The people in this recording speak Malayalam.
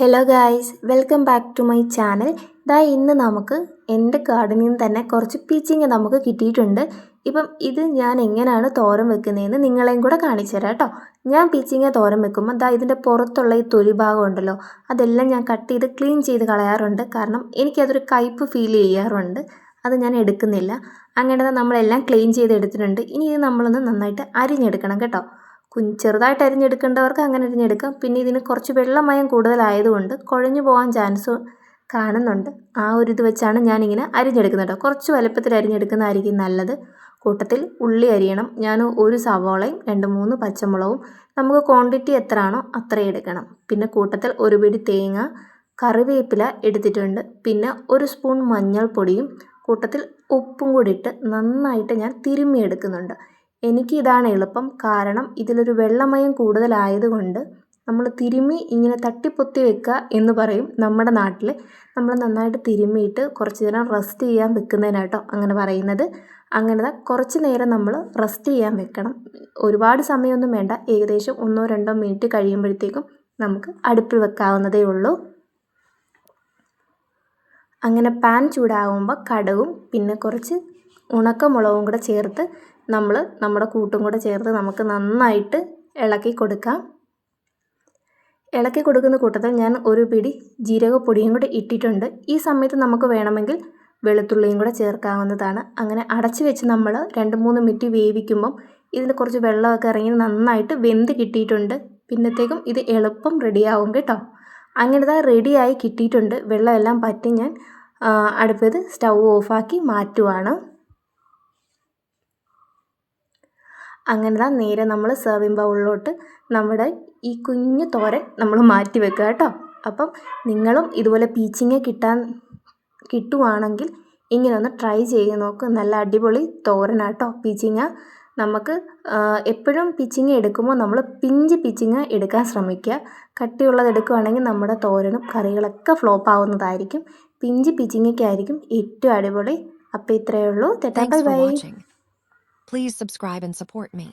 Hello guys, welcome back to my channel. ഇന്ന് നമുക്ക് എൻ്റെ ഗാർഡനിൽ നിന്ന് തന്നെ കുറച്ച് പീച്ചിങ്ങ നമുക്ക് കിട്ടിയിട്ടുണ്ട്. ഇപ്പം ഇത് ഞാൻ എങ്ങനെയാണ് തോരൻ വെക്കുന്നതെന്ന് നിങ്ങളെയും കൂടെ കാണിച്ചു തരാം കേട്ടോ. ഞാൻ പീച്ചിങ്ങ തോരൻ വെക്കുമ്പോൾ ഇതിൻ്റെ പുറത്തുള്ള ഈ തൊലി ഭാഗം ഉണ്ടല്ലോ, അതെല്ലാം ഞാൻ കട്ട് ചെയ്ത് ക്ലീൻ ചെയ്ത് കളയാറുണ്ട്. കാരണം എനിക്കതൊരു കയ്പ്പ് ഫീൽ ചെയ്യാറുണ്ട്, അത് ഞാൻ എടുക്കുന്നില്ല. അങ്ങനെ നമ്മളെല്ലാം ക്ലീൻ ചെയ്ത് എടുത്തിട്ടുണ്ട്. ഇനി ഇത് നമ്മളൊന്ന് നന്നായിട്ട് അരിഞ്ഞെടുക്കണം കേട്ടോ. ചെറുതായിട്ട് അരിഞ്ഞെടുക്കേണ്ടവർക്ക് അങ്ങനെ അരിഞ്ഞെടുക്കാം. പിന്നെ ഇതിന് കുറച്ച് വെള്ളമയം കൂടുതലായതുകൊണ്ട് കുഴഞ്ഞു പോകാൻ ചാൻസ് കാണുന്നുണ്ട്. ആ ഒരു ഇത് വെച്ചാണ് ഞാനിങ്ങനെ അരിഞ്ഞെടുക്കുന്നത് കേട്ടോ. കുറച്ച് വലുപ്പത്തിൽ അരിഞ്ഞെടുക്കുന്നതായിരിക്കും നല്ലത്. കൂട്ടത്തിൽ ഉള്ളി അരിയണം. ഞാൻ ഒരു സവോളയും 2-3 പച്ചമുളകും, നമുക്ക് ക്വാണ്ടിറ്റി എത്രയാണോ അത്രയും എടുക്കണം. പിന്നെ കൂട്ടത്തിൽ ഒരു പിടി തേങ്ങ, കറിവേപ്പില എടുത്തിട്ടുണ്ട്. പിന്നെ 1 സ്പൂൺ മഞ്ഞൾപ്പൊടിയും കൂട്ടത്തിൽ ഉപ്പും കൂടി ഇട്ട് നന്നായിട്ട് ഞാൻ തിരുമ്മിയെടുക്കുന്നുണ്ട്. എനിക്ക് ഇതാണ് എളുപ്പം. കാരണം ഇതിലൊരു വെള്ളമയം കൂടുതലായതുകൊണ്ട് നമ്മൾ തിരുമ്മി ഇങ്ങനെ തട്ടിപ്പൊത്തി വെക്കുക എന്ന് പറയും നമ്മുടെ നാട്ടിൽ. നമ്മൾ നന്നായിട്ട് തിരുമ്മിയിട്ട് കുറച്ച് നേരം റെസ്റ്റ് ചെയ്യാൻ വെക്കുന്നതിനാട്ടോ അങ്ങനെ പറയുന്നത്. അങ്ങനെ കുറച്ച് നേരം നമ്മൾ റെസ്റ്റ് ചെയ്യാൻ വെക്കണം. ഒരുപാട് സമയമൊന്നും വേണ്ട, ഏകദേശം 1-2 മിനിറ്റ് കഴിയുമ്പോഴത്തേക്കും നമുക്ക് അടുപ്പിൽ വെക്കാവുന്നതേ ഉള്ളൂ. അങ്ങനെ പാൻ ചൂടാകുമ്പോൾ കടുകും പിന്നെ കുറച്ച് ഉണക്കമുളകും കൂടെ ചേർത്ത് നമ്മുടെ കൂട്ടും കൂടെ ചേർത്ത് നമുക്ക് നന്നായിട്ട് ഇളക്കി കൊടുക്കാം. ഇളക്കി കൊടുക്കുന്ന കൂട്ടത്തിൽ ഞാൻ ഒരു പിടി ജീരകപ്പൊടിയും കൂടെ ഇട്ടിട്ടുണ്ട്. ഈ സമയത്ത് നമുക്ക് വേണമെങ്കിൽ വെളുത്തുള്ളിയും കൂടെ ചേർക്കാവുന്നതാണ്. അങ്ങനെ അടച്ചു വെച്ച് നമ്മൾ 2-3 മിനിറ്റ് വേവിക്കുമ്പം ഇതിന് കുറച്ച് വെള്ളമൊക്കെ ഇറങ്ങി നന്നായിട്ട് വെന്ത് കിട്ടിയിട്ടുണ്ട്. പിന്നത്തേക്കും ഇത് എളുപ്പം റെഡിയാവും കേട്ടോ. അങ്ങനെ റെഡിയായി കിട്ടിയിട്ടുണ്ട്. വെള്ളമെല്ലാം പറ്റി ഞാൻ അടുപ്പത് സ്റ്റൗ ഓഫാക്കി മാറ്റുവാണ്. അങ്ങനെ നേരെ നമ്മൾ സെർവിങ് ബൗളിലോട്ട് നമ്മുടെ ഈ കുഞ്ഞു തോരൻ നമ്മൾ മാറ്റി വെക്കുക കേട്ടോ. അപ്പം നിങ്ങളും ഇതുപോലെ പീച്ചിങ്ങ കിട്ടുവാണെങ്കിൽ ഇങ്ങനെ ഒന്ന് ട്രൈ ചെയ്ത് നോക്ക്. നല്ല അടിപൊളി തോരനാട്ടോ പീച്ചിങ്ങ. നമുക്ക് എപ്പോഴും പീച്ചിങ്ങ എടുക്കുമ്പോൾ നമ്മൾ പിഞ്ച് പീച്ചിങ്ങ എടുക്കാൻ ശ്രമിക്കുക. കട്ടിയുള്ളത് എടുക്കുകയാണെങ്കിൽ നമ്മുടെ തോരനും കറികളൊക്കെ ഫ്ലോപ്പ് ആവുന്നതായിരിക്കും. പിഞ്ച് പീച്ചിങ്ങയ്ക്കായിരിക്കും ഏറ്റവും അടിപൊളി. അപ്പോൾ ഇത്രയേ ഉള്ളൂ. Bye bye. Please subscribe and support me.